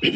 I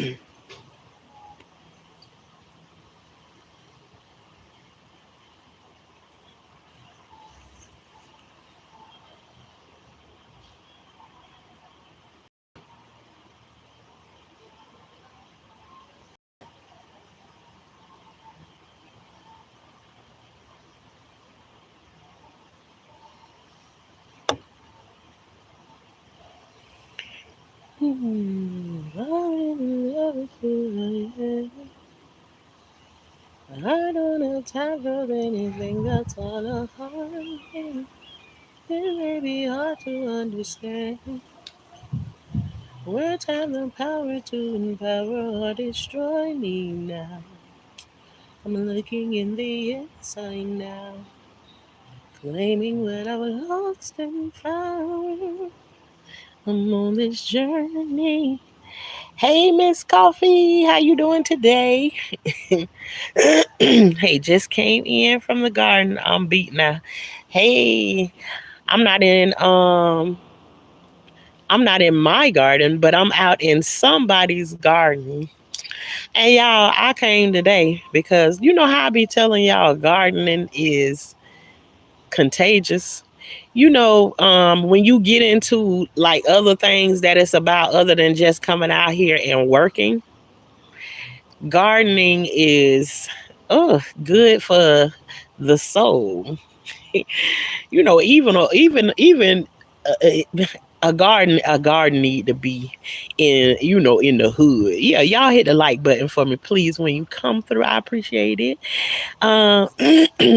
don't have time for anything that's all a heart. It may be hard to understand. Words have the power to empower or destroy me now. I'm looking in the inside now, claiming what I was lost and found. I'm on this journey. Hey, Miss Coffee, how you doing today? Hey, just came in from the garden. I'm beat now. Hey, I'm not in um I'm not in my garden, but I'm out in somebody's garden. And y'all, I came today because you know how I be telling y'all gardening is contagious. When you get into like other things that it's about other than just coming out here and working, gardening is good for the soul. Even a garden need to be in the hood. Yeah, y'all hit the like button for me, please, when you come through. I appreciate it. Uh,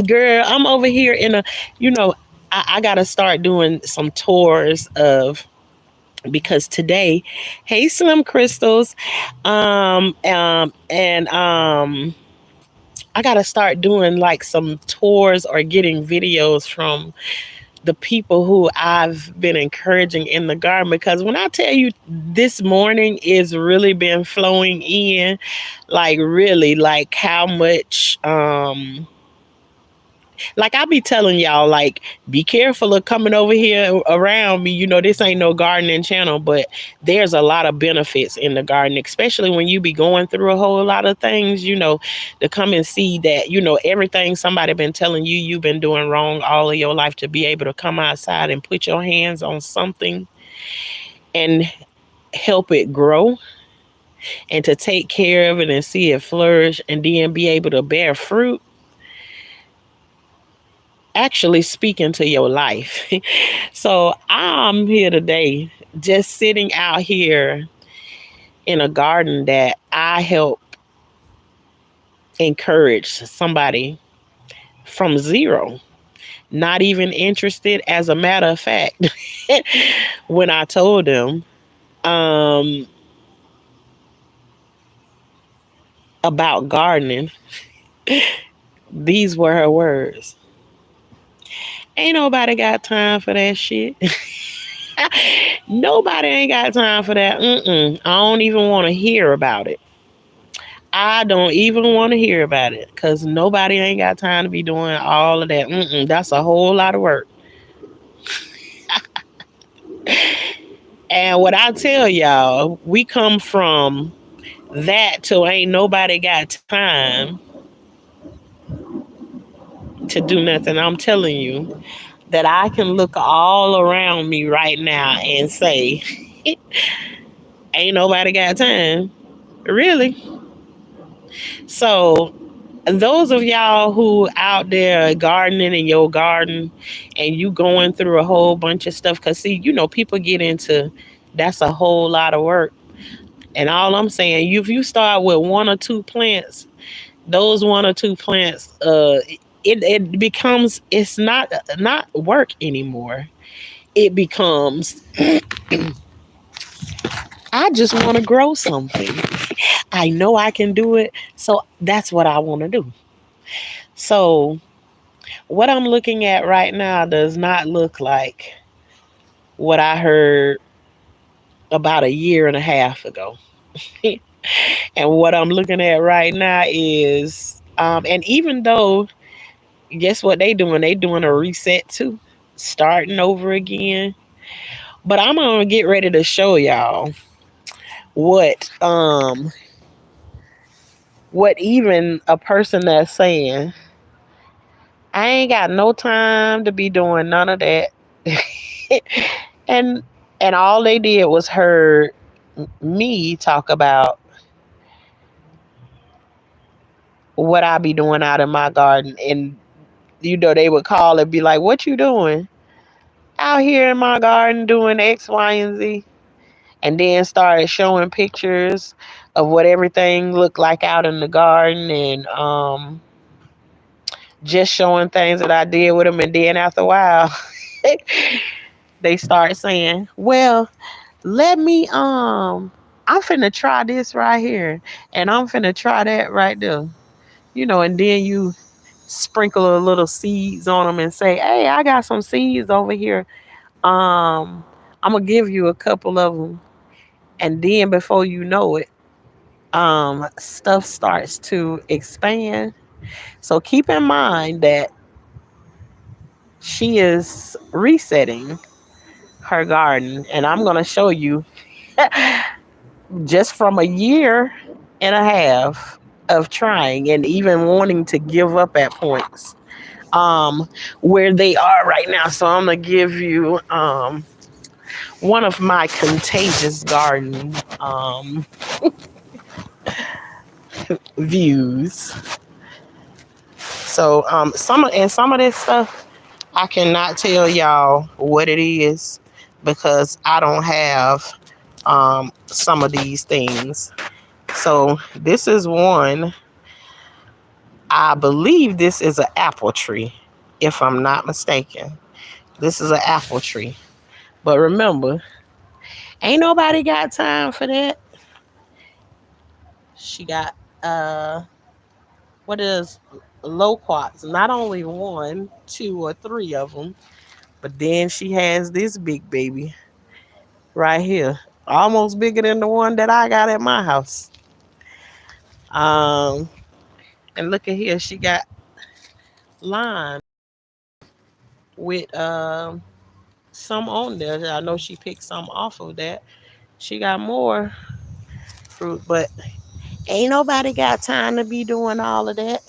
Girl, I'm over here you know, I gotta start doing some tours of because today, hey Slim Crystals, and I gotta start doing like some tours or getting videos from the people who I've been encouraging in the garden, because when I tell you this morning is really been flowing in, like really like how much like I be telling y'all, like, be careful of coming over here around me. This ain't no gardening channel, but there's a lot of benefits in the garden, especially when you be going through a whole lot of things, to come and see that, everything somebody been telling you you've been doing wrong all of your life, to be able to come outside and put your hands on something and help it grow and to take care of it and see it flourish and then be able to bear fruit actually speaking to your life. So I'm here today just sitting out here in a garden that I help encourage somebody from zero, not even interested. As a matter of fact, when I told them um, about gardening, these were her words. Ain't nobody got time for that shit. Nobody ain't got time for that. I don't even want to hear about it. I don't even want to hear about it because nobody ain't got time to be doing all of that. That's a whole lot of work. And what I tell y'all, we come from that to ain't nobody got time to do nothing. I'm telling you that I can look all around me right now and say, ain't nobody got time. Really? So those of y'all who out there gardening in your garden and you going through a whole bunch of stuff, because see, people get into that's a whole lot of work. And all I'm saying, if you start with one or two plants, those one or two plants, it becomes, it's not work anymore. It becomes, I just want to grow something. I know I can do it, so that's what I want to do. So what I'm looking at right now does not look like what I heard about a year and a half ago. And what I'm looking at right now is, and even though, guess what they doing? They doing a reset too, starting over again. But I'm gonna get ready to show y'all what um what even a person that's saying, I ain't got no time to be doing none of that. and and all they did was heard me talk about what I be doing out in my garden, and they would call and be like, "What you doing out here in my garden doing X, Y, and Z?" And then started showing pictures of what everything looked like out in the garden, and just showing things that I did with them. And then after a while, they start saying, "Well, let me I'm finna try this right here, and I'm finna try that right there." And then you sprinkle a little seeds on them and say, "Hey, I got some seeds over here. I'm gonna give you a couple of them." And then before you know it, stuff starts to expand. So keep in mind that she is resetting her garden, and I'm gonna show you just from a year and a half of trying and even wanting to give up at points, where they are right now. So I'm gonna give you one of my contagious garden views. So some of this stuff I cannot tell y'all what it is because I don't have some of these things. So this is one. I believe this is an apple tree, if I'm not mistaken. This is an apple tree. But remember, ain't nobody got time for that. She got what is loquats? Not only one, two, or three of them, but then she has this big baby right here, almost bigger than the one that I got at my house. Um, and look at here, she got lime with some on there. I know she picked some off of that. She got more fruit, but ain't nobody got time to be doing all of that.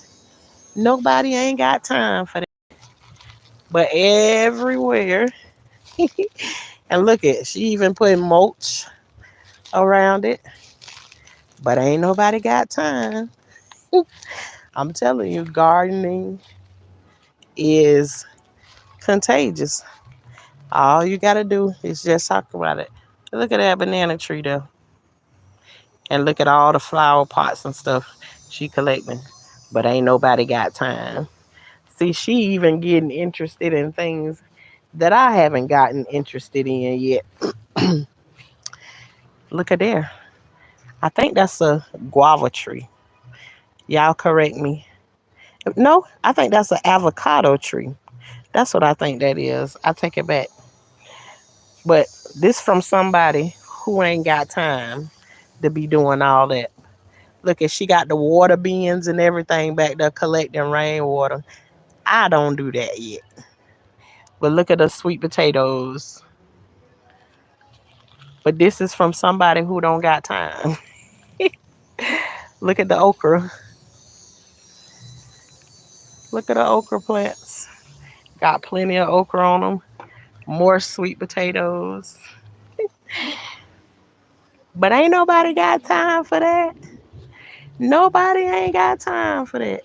Nobody ain't got time for that. But everywhere, and look at, she even put mulch around it. But ain't nobody got time. I'm telling you, gardening is contagious. All you gotta do is just talk about it. Look at that banana tree though. And look at all the flower pots and stuff she collecting. But ain't nobody got time. See, she even getting interested in things that I haven't gotten interested in yet. Look at there. I think that's a guava tree. Y'all correct me. No, I think that's an avocado tree. That's what I think that is. I take it back. But this from somebody who ain't got time to be doing all that. Look at, she got the water bins and everything back there collecting rainwater. I don't do that yet. But look at the sweet potatoes. But this is from somebody who don't got time. Look at the okra. Look at the okra plants. Got plenty of okra on them. More sweet potatoes. But ain't nobody got time for that. Nobody ain't got time for that.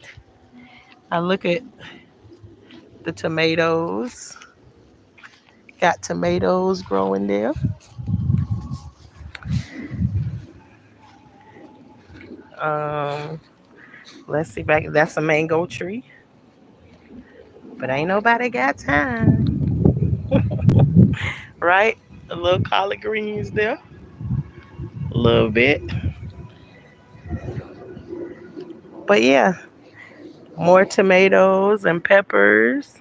I look at the tomatoes. Got tomatoes growing there. Um, let's see back. That's a mango tree. But ain't nobody got time, right? A little collard greens there, a little bit. But yeah, more tomatoes and peppers.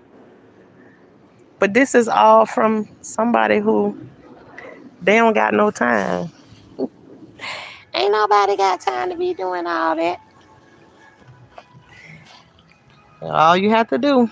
But this is all from somebody who they don't got no time. Ain't nobody got time to be doing all that. All you have to do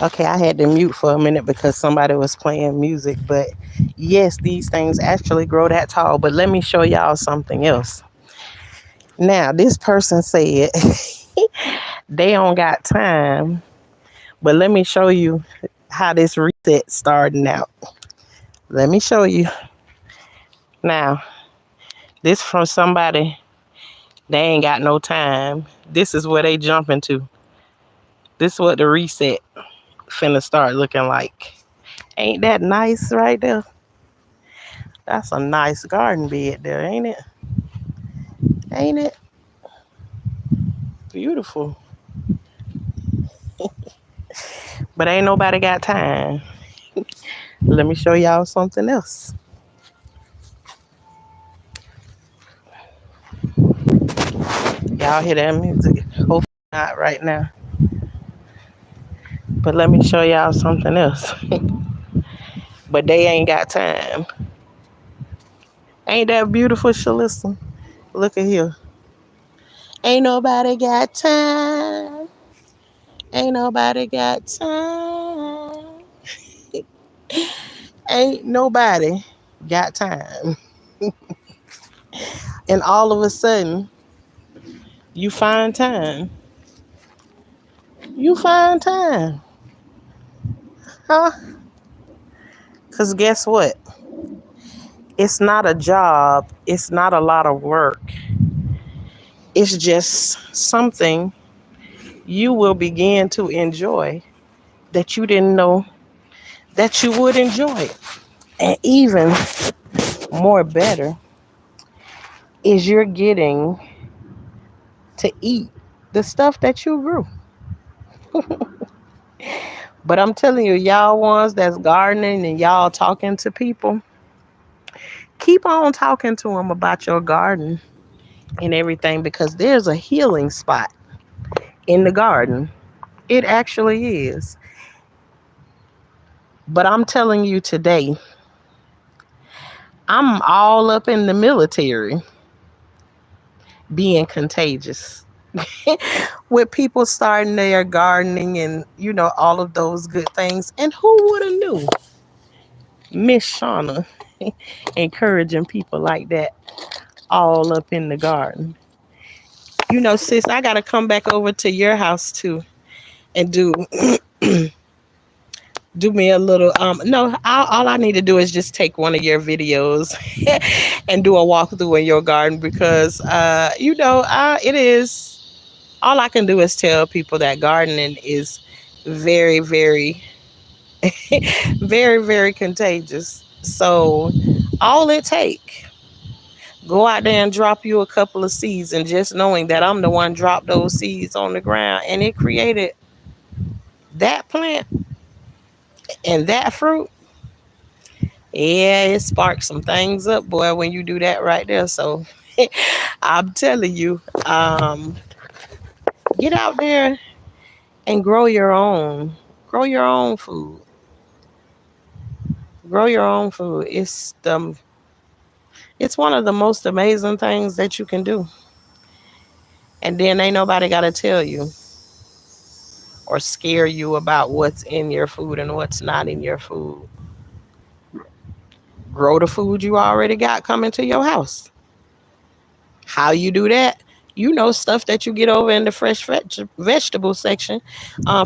Okay, I had to mute for a minute because somebody was playing music. But yes, these things actually grow that tall. But let me show y'all something else. Now, this person said they don't got time, but let me show you how this reset starting out. Let me show you. Now, this from somebody they ain't got no time. This is where they jump into. This is what the reset finna start looking like. Ain't that nice right there? That's a nice garden bed there, ain't it? Ain't it? Beautiful. But ain't nobody got time. Let me show y'all something else. Y'all hear that music? Hopefully not right now. But let me show y'all something else. But they ain't got time. Ain't that beautiful, Shalissa? Look at here. Ain't nobody got time. Ain't nobody got time. Ain't nobody got time. And all of a sudden, you find time. You find time. Huh? Because guess what? It's not a job. It's not a lot of work. It's just something you will begin to enjoy that you didn't know that you would enjoy it. And even more better is you're getting to eat the stuff that you grew. But I'm telling you, y'all ones that's gardening and y'all talking to people, keep on talking to them about your garden and everything because there's a healing spot in the garden. It actually is. But I'm telling you today, I'm all up in the military being contagious with people starting their gardening and, all of those good things. And who would have knew? Miss Shauna encouraging people like that all up in the garden. Sis, I got to come back over to your house too and do me a little no, all I need to do is just take one of your videos and do a walkthrough in your garden because it is all I can do is tell people that gardening is very very very very contagious. So all it take, go out there and drop you a couple of seeds, and just knowing that I'm the one dropped those seeds on the ground and it created that plant and that fruit. Yeah, it sparks some things up, boy, when you do that right there. So I'm telling you, get out there and grow your own. Grow your own food. Grow your own food. It's one of the most amazing things that you can do. And then ain't nobody gotta tell you or scare you about what's in your food and what's not in your food. Grow the food you already got coming to your house. How you do that? Stuff that you get over in the fresh vegetable section,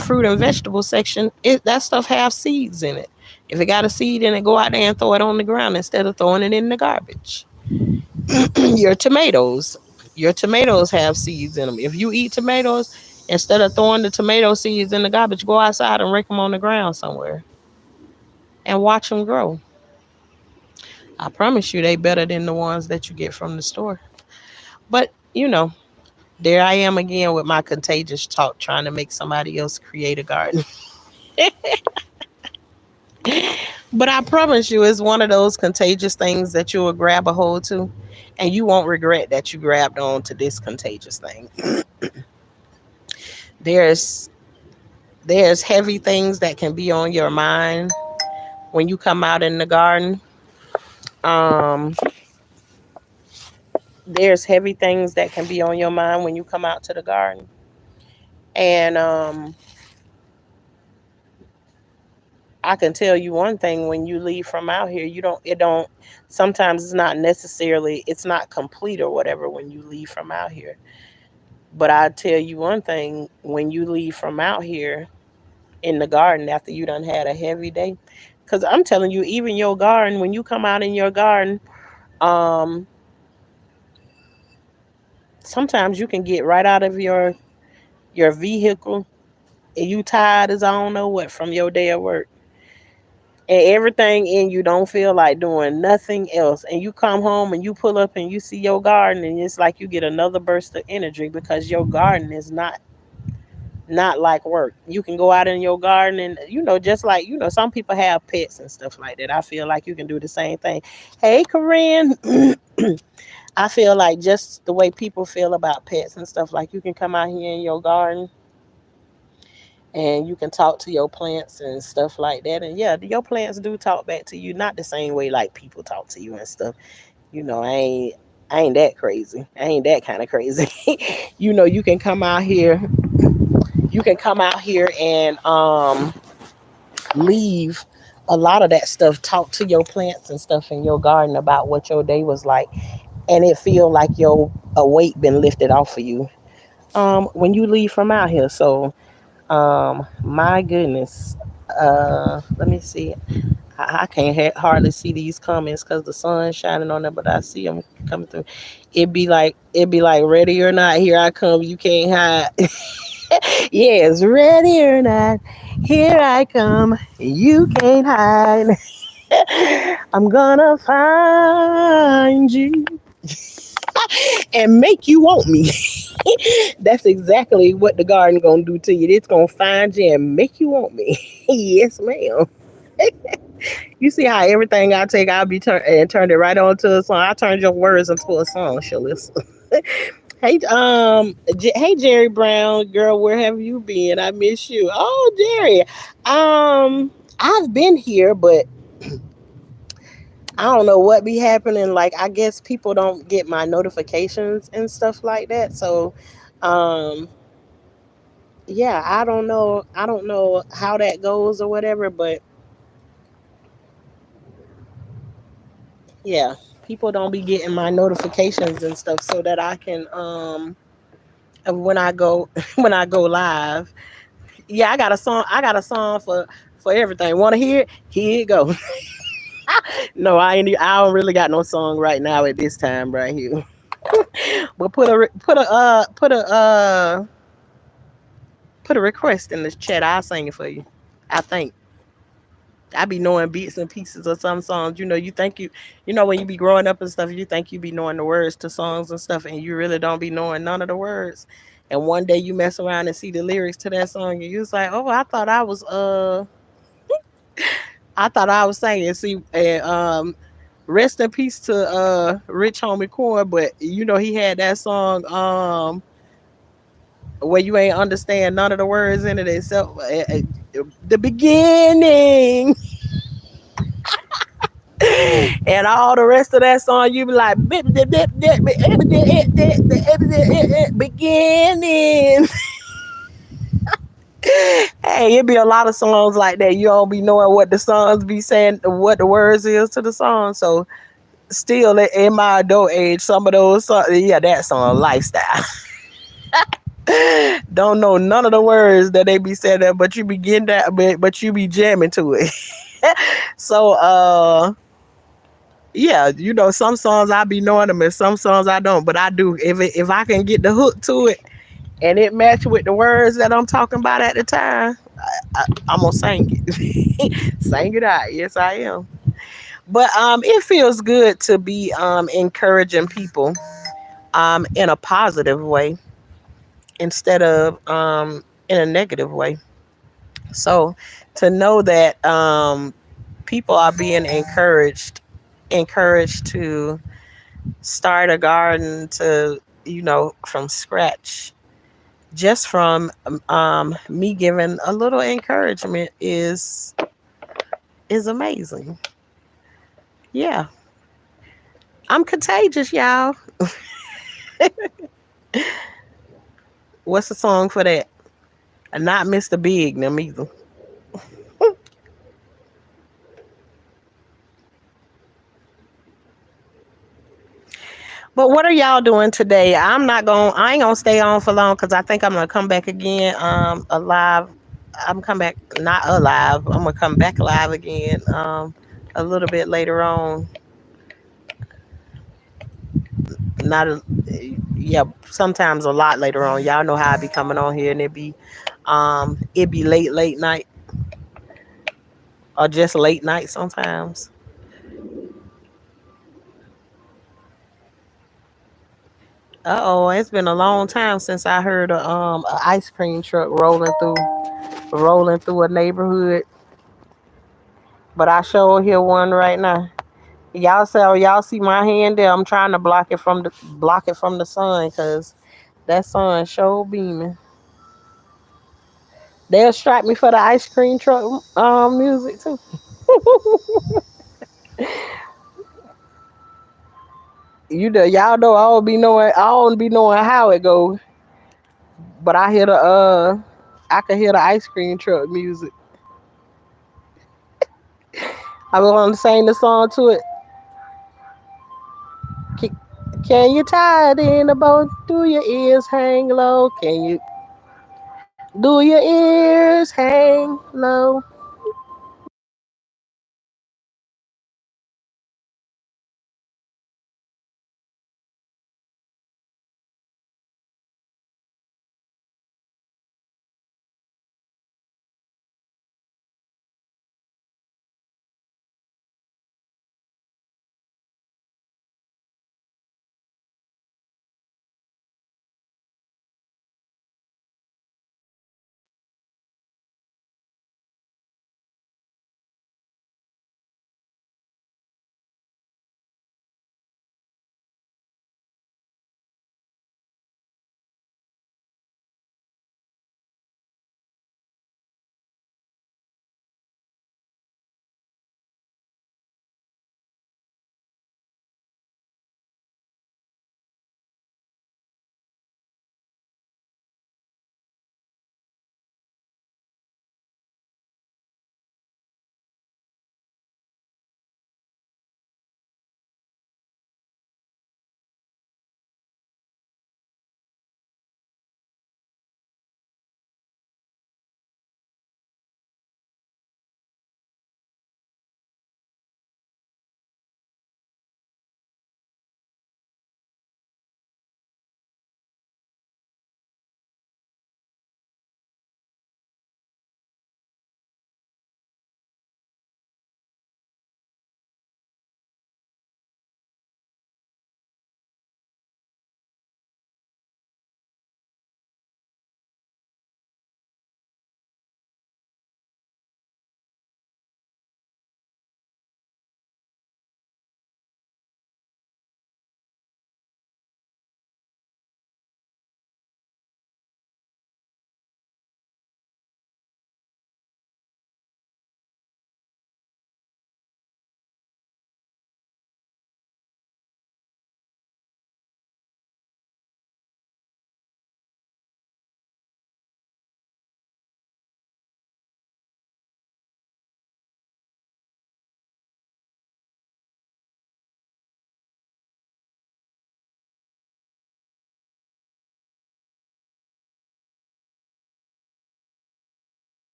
fruit and vegetable section. That stuff have seeds in it. If it got a seed in it, go out there and throw it on the ground instead of throwing it in the garbage. your tomatoes, your tomatoes have seeds in them. If you eat tomatoes, instead of throwing the tomato seeds in the garbage, go outside and rake them on the ground somewhere and watch them grow. I promise you, they better than the ones that you get from the store. But there I am again with my contagious talk, trying to make somebody else create a garden. But I promise you, it's one of those contagious things that you will grab a hold to, and you won't regret that you grabbed on to this contagious thing. There's there's heavy things that can be on your mind when you come out in the garden. Um, there's heavy things that can be on your mind when you come out to the garden, and I can tell you one thing: when you leave from out here, you don't. It don't. Sometimes it's not necessarily. It's not complete or whatever when you leave from out here. But I tell you one thing: when you leave from out here in the garden after you done had a heavy day, because I'm telling you, even your garden, when you come out in your garden, um, sometimes you can get right out of your vehicle and you tired as I don't know what from your day at work. And everything in you don't feel like doing nothing else. And you come home and you pull up and you see your garden and it's like you get another burst of energy because your garden is not like work. You can go out in your garden and just like some people have pets and stuff like that. I feel like you can do the same thing. Hey, Corinne. I feel like just the way people feel about pets and stuff, like you can come out here in your garden and you can talk to your plants and stuff like that. And yeah, your plants do talk back to you, not the same way like people talk to you and stuff. I ain't that crazy. I ain't that kind of crazy. You can come out here. You can come out here and leave a lot of that stuff. Talk to your plants and stuff in your garden about what your day was like, and it feel like your a weight been lifted off of you. When you leave from out here. So my goodness. Let me see. I can't hardly see these comments because the sun's shining on them, but I see them coming through. It be like ready or not, here I come. You can't hide. Yes, ready or not, here I come. You can't hide. I'm gonna find you and make you want me. That's exactly what the garden gonna do to you. It's gonna find you and make you want me. Yes, ma'am. You see how everything I take, I'll be turned it right on to a song. I turned your words into a song, Shalissa. Hey, hey Jerry Brown, girl, where have you been? I miss you. Oh, Jerry, I've been here, but I don't know what be happening. Like, I guess people don't get my notifications and stuff like that. So, um, yeah, I don't know. I don't know how that goes or whatever, but yeah, people don't be getting my notifications and stuff so that I can when I go when I go live. Yeah, I got a song for everything. Want to hear it? Here it go. No, I don't really got no song right now at this time right here. But put a request in the chat. I'll sing it for you. I think I be knowing bits and pieces of some songs. When you be growing up and stuff, you think you be knowing the words to songs and stuff, and you really don't be knowing none of the words. And one day you mess around and see the lyrics to that song, and you was like, "Oh, I thought I was singing." See, and rest in peace to Rich Homie Core, but he had that song where you ain't understand none of the words in it except the beginning. And all the rest of that song, you be like, beginning. Hey, it be a lot of songs like that. You don't be knowing what the songs be saying, what the words is to the song. So, still in my adult age, some of those songs, yeah, that song, Lifestyle. Don't know none of the words that they be saying that, but you be getting that, but you be jamming to it. So, yeah, some songs I be knowing them and some songs I don't, but I do. If I can get the hook to it and it match with the words that I'm talking about at the time, I'm gonna sing it. Sing it out. Yes, I am. But it feels good to be encouraging people in a positive way instead of in a negative way. So to know that people are being encouraged to start a garden to from scratch, just from me giving a little encouragement is amazing. Yeah, I'm contagious, y'all. What's the song for that? Not Mr. Big them either. But what are y'all doing today? I ain't gonna stay on for long because I think I'm gonna come back again. Alive. I'm come back not alive. I'm gonna come back alive again. A little bit later on. Not a, yeah. Sometimes a lot later on. Y'all know how I be coming on here and it be late night or just late night sometimes. Uh oh, it's been a long time since I heard a ice cream truck rolling through a neighborhood. But I sure hear one right now. Y'all see my hand there. I'm trying to block it from the sun because that sun sure beaming. They'll strike me for the ice cream truck music too. Y'all know I don't be knowing how it goes, but I can hear the ice cream truck music. I want to sing the song to it. Can, can you tie it in a bow? Do your ears hang low? Do your ears hang low?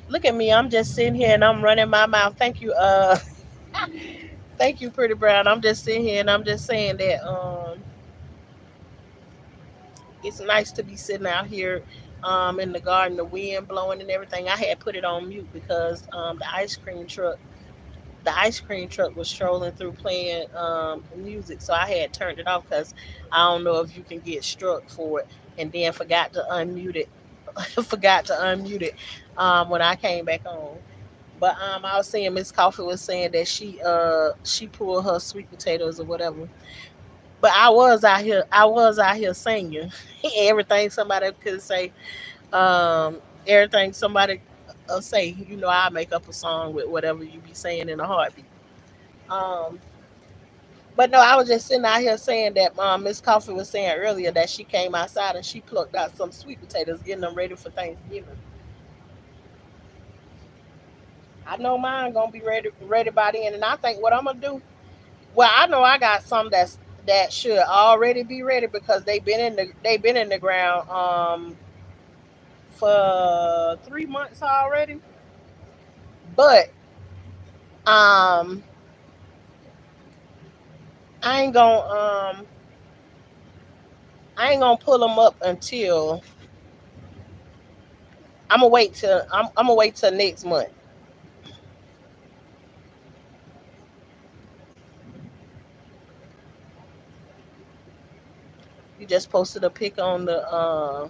Look at me. I'm just sitting here and I'm running my mouth. Thank you. Thank you, Pretty Brown. I'm just sitting here and I'm just saying that it's nice to be sitting out here in the garden, the wind blowing and everything. I had put it on mute because the ice cream truck was strolling through playing music, so I had turned it off because I don't know if you can get struck for it, and then forgot to unmute it. Forgot to unmute it when I came back on. But I was saying Miss Coffee was saying that she pulled her sweet potatoes or whatever. But I was out here singing everything somebody could say. Everything somebody say. I make up a song with whatever you be saying in a heartbeat. Um, but no, I was just sitting out here saying that Miss Coffee was saying earlier that she came outside and she plucked out some sweet potatoes, getting them ready for Thanksgiving. I know mine gonna be ready by then, and I think what I'm gonna do. Well, I know I got some that should already be ready because they've been in the ground for 3 months already. But um I ain't gonna I ain't gonna pull them up until I'm gonna wait till next month. You just posted a pic on the. Oh,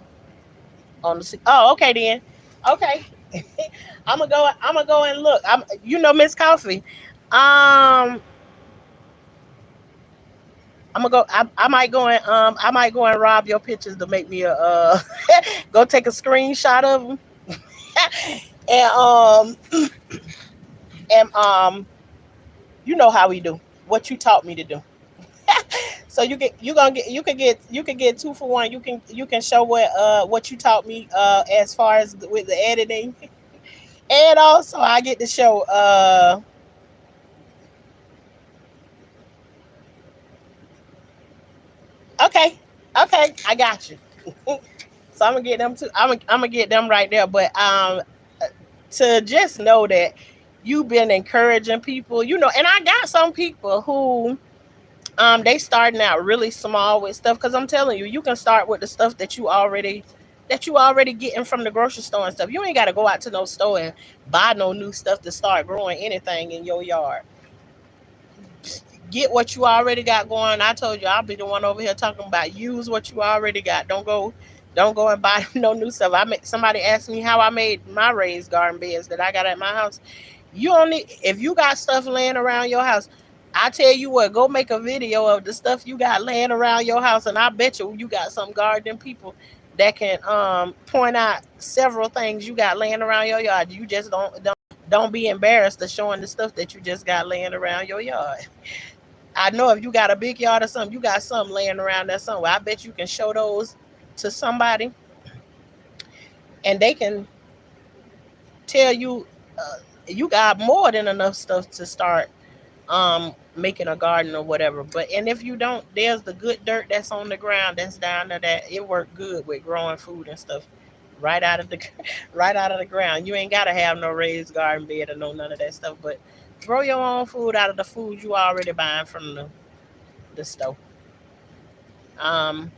okay then. Okay. I'm gonna go and look. Miss Coffee. Um, I might go and rob your pictures to make me a go take a screenshot of them and you know how we do what you taught me to do. So you can get 2 for 1. You can show what you taught me as far as with the editing, and also I get to show okay, okay, I got you. So I'm gonna get them too. I'm gonna get them right there. But to just know that you've been encouraging people, and I got some people who they starting out really small with stuff because I'm telling you, you can start with the stuff that you already getting from the grocery store and stuff. You ain't got to go out to no store and buy no new stuff to start growing anything in your yard. Get what you already got going. I told you I'll be the one over here talking about use what you already got. Don't go and buy no new stuff. Somebody asked me how I made my raised garden beds that I got at my house. You only if you got stuff laying around your house, I tell you what, go make a video of the stuff you got laying around your house, and I bet you got some gardening people that can point out several things you got laying around your yard. You just don't be embarrassed of showing the stuff that you just got laying around your yard. I know if you got a big yard or something, you got something laying around there somewhere. I bet you can show those to somebody, and they can tell you you got more than enough stuff to start making a garden or whatever. But and if you don't, there's the good dirt that's on the ground that's down there that it worked good with growing food and stuff right out of the right out of the ground. You ain't gotta have no raised garden bed or no none of that stuff. But grow your own food out of the food you already buying from the store. Um,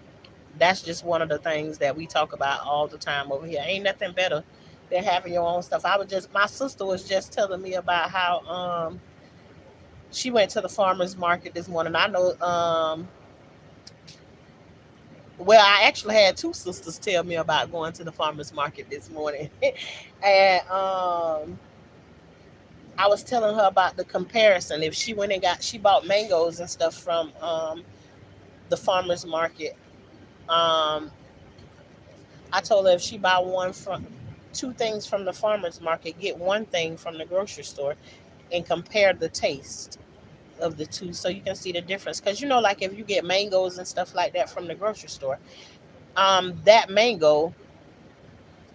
that's just one of the things that we talk about all the time over here. Ain't nothing better than having your own stuff. My sister was just telling me about how she went to the farmers market this morning. I know well, I actually had two sisters tell me about going to the farmers market this morning. And I was telling her about the comparison. If she bought mangoes and stuff from the farmers market. Um I told her if she buy one from two things from the farmers market, get one thing from the grocery store and compare the taste of the two so you can see the difference. Because like if you get mangoes and stuff like that from the grocery store, that mango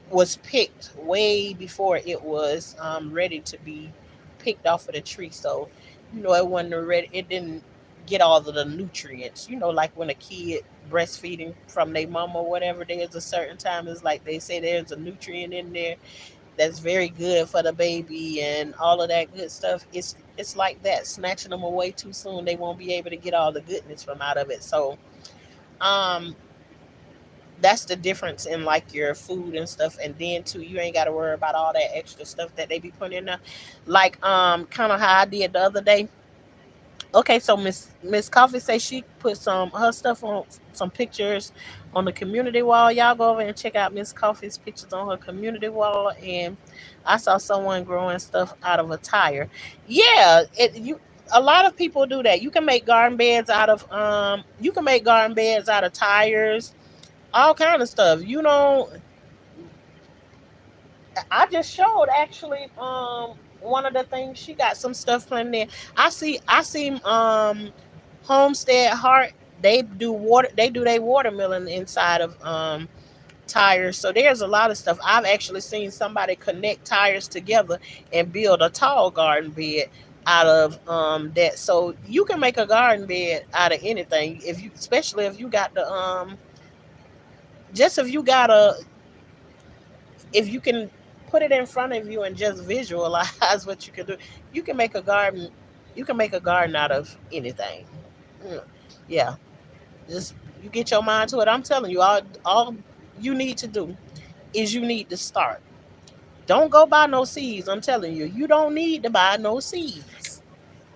was picked way before it was ready to be picked off of the tree. So, it wasn't ready. It didn't get all of the nutrients. Like when a kid breastfeeding from their mom or whatever, there's a certain time. It's like they say there's a nutrient in there. that's very good for the baby and all of that good stuff. It's like that. Snatching them away too soon, they won't be able to get all the goodness from out of it. So um that's the difference in like your food and stuff. And then too, you ain't got to worry about all that extra stuff that they be putting in there. Like kind of how I did the other day. Okay, so Miss Coffee say she put some her stuff on, some pictures on the community wall. Y'all go over and check out Miss Coffee's pictures on her community wall. And I saw someone growing stuff out of a tire. Yeah, a lot of people do that. You can make garden beds out of you can make garden beds out of tires, all kind of stuff. You know, I just showed actually one of the things she got some stuff playing there. I see Homestead Heart, they do their watermelon inside of tires. So there's a lot of stuff. I've actually seen somebody connect tires together and build a tall garden bed out of that. So you can make a garden bed out of anything, if you, especially if you got the just if you got a, if you can put it in front of you and just visualize what you can do, you can make a garden. You can make a garden out of anything. Mm, yeah, just you get your mind to it. I'm telling you, all you need to do is you need to start. Don't go buy no seeds. I'm telling you, you don't need to buy no seeds.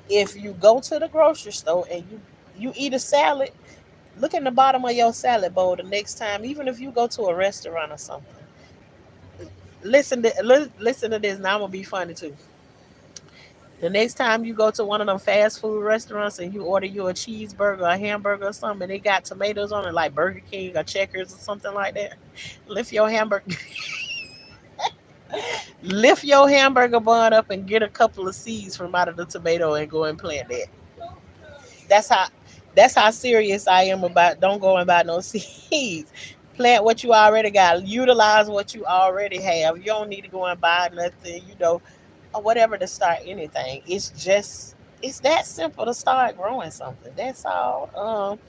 If you go to the grocery store and you eat a salad, look in the bottom of your salad bowl the next time. Even if you go to a restaurant or something, listen to this. Now I'm gonna be funny too. The next time you go to one of them fast food restaurants and you order you a cheeseburger, a hamburger, or something, and they got tomatoes on it, like Burger King or Checkers or something like that, lift your hamburger, lift your hamburger bun up and get a couple of seeds from out of the tomato and go and plant that. That's how. That's how serious I am about. Don't go and buy no seeds. Plant what you already got. Utilize what you already have. You don't need to go and buy nothing. Or whatever to start anything. It's that simple to start growing something. That's all.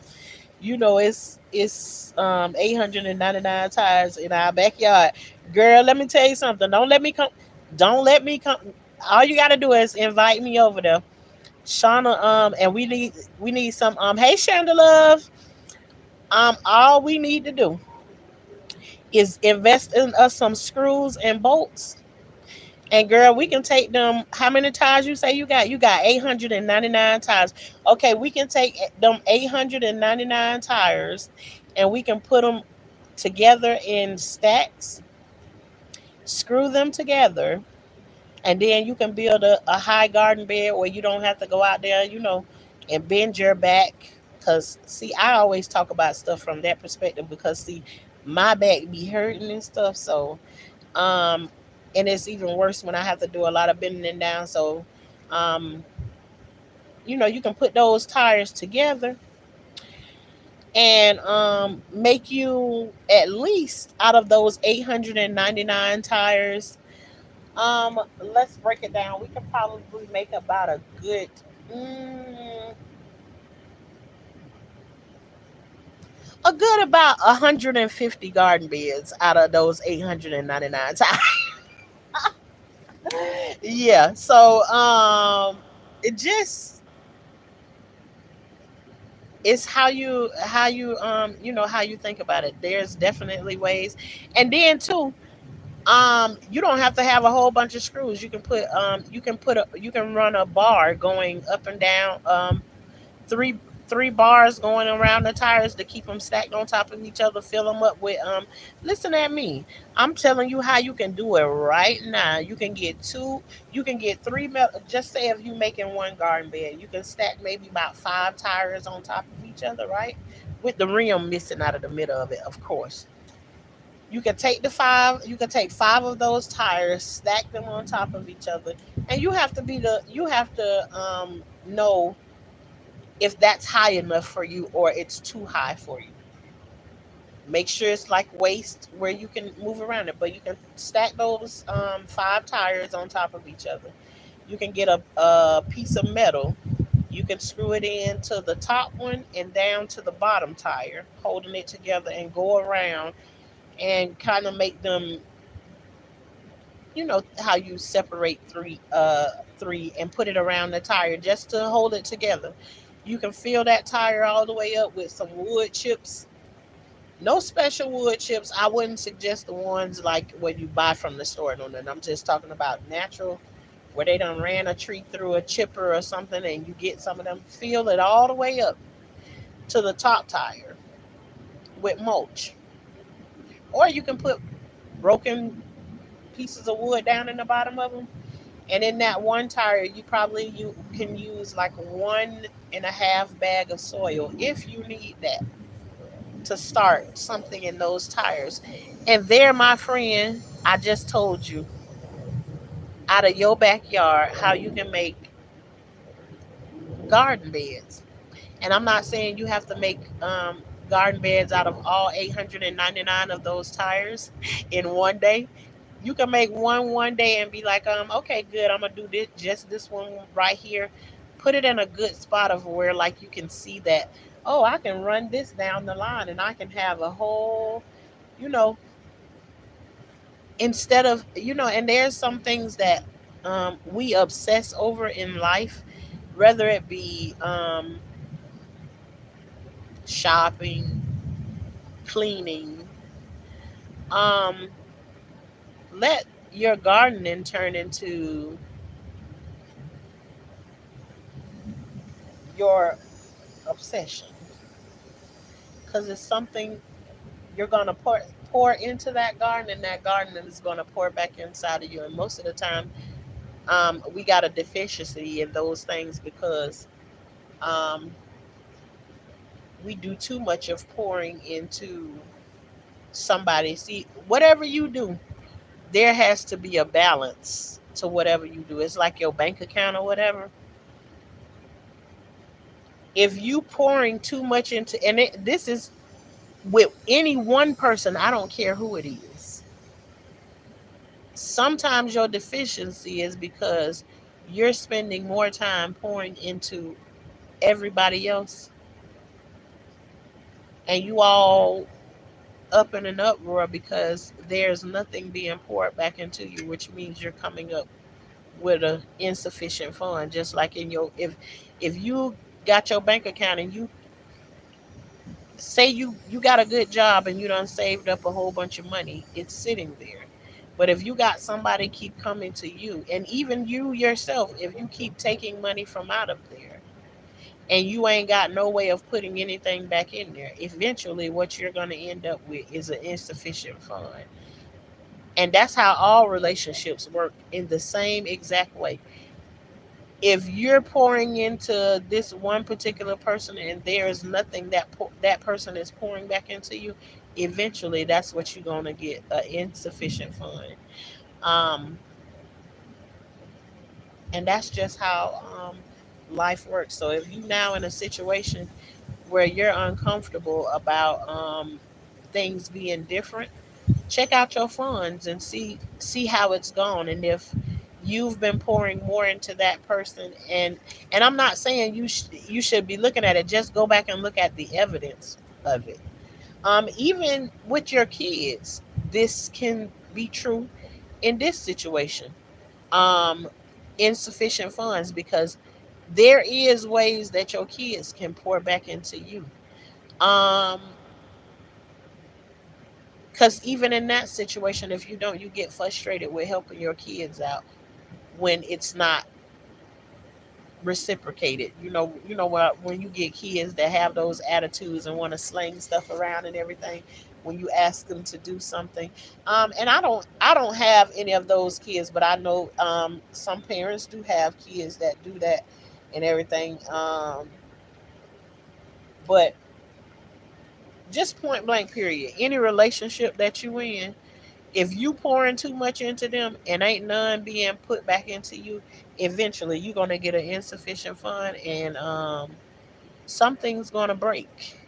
It's 899 tires in our backyard. Girl, let me tell you something. Don't let me come. Don't let me come. All you gotta do is invite me over there. Shauna, and we need some hey Shanda Love. All we need to do is invest in us some screws and bolts. And girl, we can take them. How many tires you say you got? You got 899 tires. Okay, we can take them 899 tires and we can put them together in stacks, screw them together, and then you can build a high garden bed where you don't have to go out there, and bend your back. Because, see, I always talk about stuff from that perspective because, see, my back be hurting and stuff. So, um, and it's even worse when I have to do a lot of bending down. So, um, you can put those tires together and make you at least out of those 899 tires. Let's break it down. We can probably make about mm, a good about 150 garden beds out of those 899 tires. Yeah. So it just it's how you think about it. There's definitely ways. And then too, you don't have to have a whole bunch of screws. You can run a bar going up and down, three three bars going around the tires to keep them stacked on top of each other. Fill them up with listen at me, I'm telling you how you can do it right now. You can get three just say if you making one garden bed, you can stack maybe about five tires on top of each other, right, with the rim missing out of the middle of it, of course. You can take five of those tires, stack them on top of each other, and you have to know if that's high enough for you or it's too high for you. Make sure it's like waist where you can move around it, but you can stack those five tires on top of each other. You can get a piece of metal. You can screw it into the top one and down to the bottom tire, holding it together and go around and kind of make them you know how you separate three and put it around the tire just to hold it together. You can fill that tire all the way up with some wood chips. No special wood chips. I wouldn't suggest the ones like what you buy from the store. No, no, no. I'm just talking about natural, where they done ran a tree through a chipper or something, and you get some of them. Fill it all the way up to the top tire with mulch, or you can put broken pieces of wood down in the bottom of them. And in that one tire, you can use like 1.5 bag of soil if you need that to start something in those tires. And there, my friend, I just told you out of your backyard how you can make garden beds. And I'm not saying you have to make garden beds out of all 899 of those tires in one day. You can make one day and be like, okay, good. I'm gonna do this, just this one right here. Put it in a good spot of where like you can see that. Oh, I can run this down the line, and I can have a whole, you know, instead of And there's some things that we obsess over in life, whether it be shopping, cleaning. Um, Let your gardening turn into your obsession, because it's something you're gonna pour into that garden, and that garden is gonna pour back inside of you. And most of the time, we got a deficiency in those things because um, we do too much of pouring into somebody. See, whatever you do, there has to be a balance to whatever you do. It's like your bank account or whatever. If you pouring too much into, this is with any one person, I don't care who it is. Sometimes your deficiency is because you're spending more time pouring into everybody else, and you all up in an uproar because there's nothing being poured back into you, which means you're coming up with a insufficient fund. Just like in your, if you got your bank account and you say you got a good job and you done saved up a whole bunch of money, it's sitting there. But if you got somebody keep coming to you, and even you yourself, if you keep taking money from out of there and you ain't got no way of putting anything back in there, eventually what you're going to end up with is an insufficient fund. And that's how all relationships work, in the same exact way. If you're pouring into this one particular person and there is nothing that person is pouring back into you, eventually that's what you're going to get, an insufficient fund. um, and that's just how life works. So if you now in a situation where you're uncomfortable about things being different, check out your funds and see how it's gone. And if you've been pouring more into that person, and I'm not saying you should be looking at it, just go back and look at the evidence of it. Even with your kids, this can be true in this situation. um Insufficient funds, because there is ways that your kids can pour back into you. um Because even in that situation, if you don't, you get frustrated with helping your kids out when it's not reciprocated. When you get kids that have those attitudes and want to sling stuff around and everything, when you ask them to do something. And I don't have any of those kids, but I know some parents do have kids that do that and everything. But just point blank period, any relationship that you in, if you pouring too much into them and ain't none being put back into you, eventually you're gonna get an insufficient fund, and something's gonna break.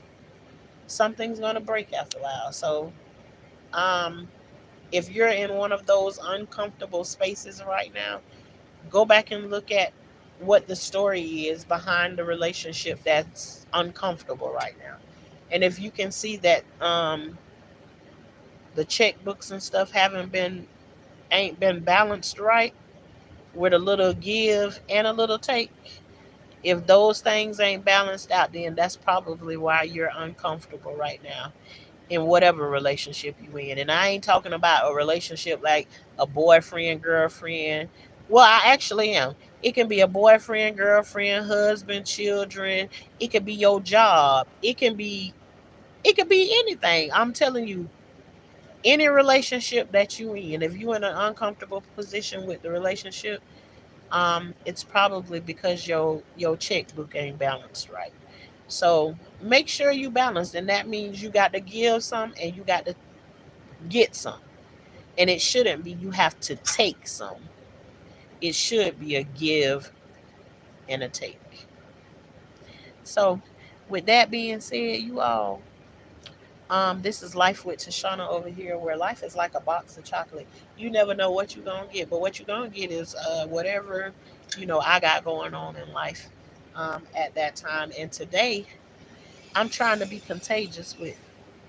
Something's gonna break after a while. So um, if you're in one of those uncomfortable spaces right now, go back and look at what the story is behind the relationship that's uncomfortable right now. And if you can see that the checkbooks and stuff haven't been ain't been balanced right with a little give and a little take, if those things ain't balanced out, then that's probably why you're uncomfortable right now in whatever relationship you in. And I ain't talking about a relationship like a boyfriend, girlfriend. Well, I actually am. It can be a boyfriend, girlfriend, husband, children. It could be your job. It could be anything. I'm telling you, any relationship that you in, if you in an uncomfortable position with the relationship, it's probably because your checkbook ain't balanced right. So make sure you balance, and that means you got to give some and you got to get some. And it shouldn't be you have to take some. It should be a give and a take. So with that being said, you all, this is Life with Tashanna over here, where life is like a box of chocolate. You never know what you're gonna get, but what you're gonna get is whatever I got going on in life at that time. And today, I'm trying to be contagious with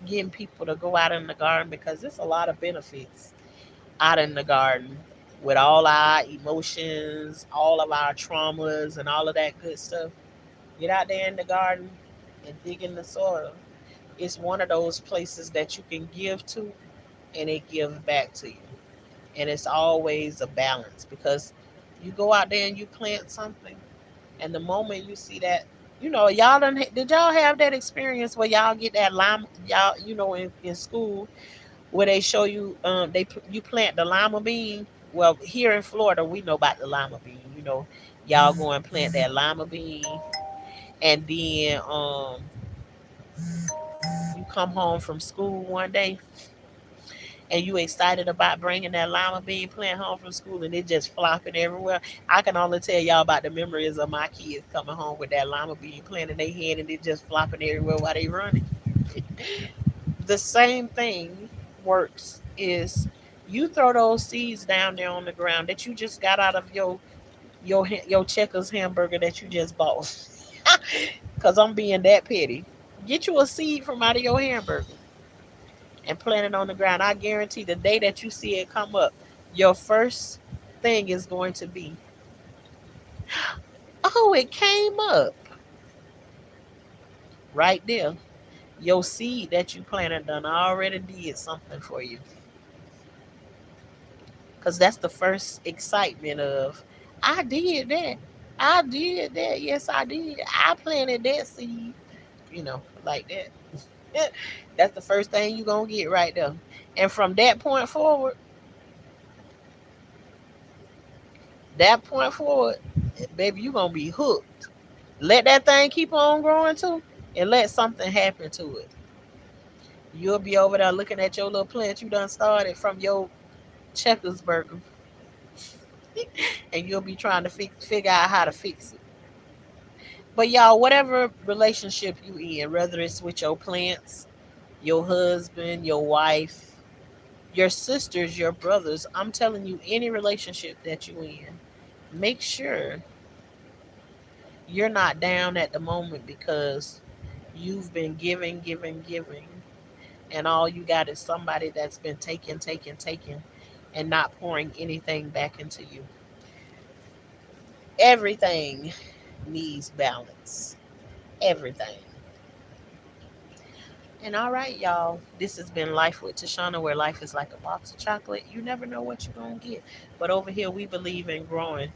getting people to go out in the garden, because there's a lot of benefits out in the garden with all our emotions, all of our traumas, and all of that good stuff. Get out there in the garden and dig in the soil. It's one of those places that you can give to and it gives back to you. And it's always a balance, because you go out there and you plant something, and the moment you see that, y'all did y'all have that experience where y'all get that lima, y'all, in school, where they show you you plant the lima bean. Well, here in Florida, we know about the lima bean. Y'all go and plant that lima bean, and then you come home from school one day, and you excited about bringing that lima bean plant home from school, and it just flopping everywhere. I can only tell y'all about the memories of my kids coming home with that lima bean plant in their hand, and it just flopping everywhere while they running. The same thing works is you throw those seeds down there on the ground that you just got out of your Checkers hamburger that you just bought. Cause I'm being that petty. Get you a seed from out of your hamburger and plant it on the ground. I guarantee the day that you see it come up, your first thing is going to be, oh, it came up right there. Your seed that you planted done already did something for you. Because that's the first excitement of, I did that. I did that. Yes, I did. I planted that seed, like that. That's the first thing you're going to get right there. And from that point forward, baby, you're going to be hooked. Let that thing keep on growing too, and let something happen to it. You'll be over there looking at your little plant you done started from your Checkers burger, and you'll be trying to figure out how to fix it. But y'all, whatever relationship you in, whether it's with your plants, your husband, your wife, your sisters, your brothers, I'm telling you, any relationship that you in, make sure you're not down at the moment because you've been giving, giving, giving, and all you got is somebody that's been taking, taking, taking, and not pouring anything back into you. Everything needs balance. Everything. And all right, y'all, this has been Life with Tashanna, where life is like a box of chocolate. You never know what you're going to get. But over here, we believe in growing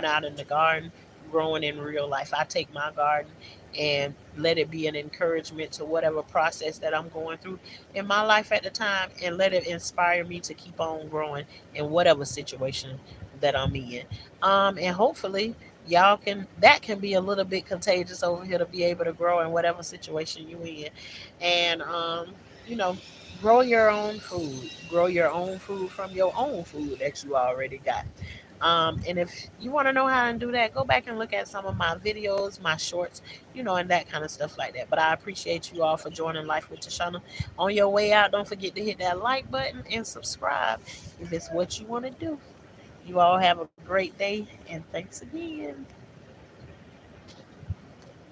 out in the garden, growing in real life. I take my garden and let it be an encouragement to whatever process that I'm going through in my life at the time, and let it inspire me to keep on growing in whatever situation that I'm in. And hopefully, that can be a little bit contagious over here to be able to grow in whatever situation you in. And you know grow your own food, grow your own food from your own food that you already got. And if you want to know how to do that, go back and look at some of my videos, my shorts, and that kind of stuff like that. But I appreciate you all for joining Life with Tashanna. On your way out, don't forget to hit that like button and subscribe if it's what you want to do. You all have a great day, and thanks again.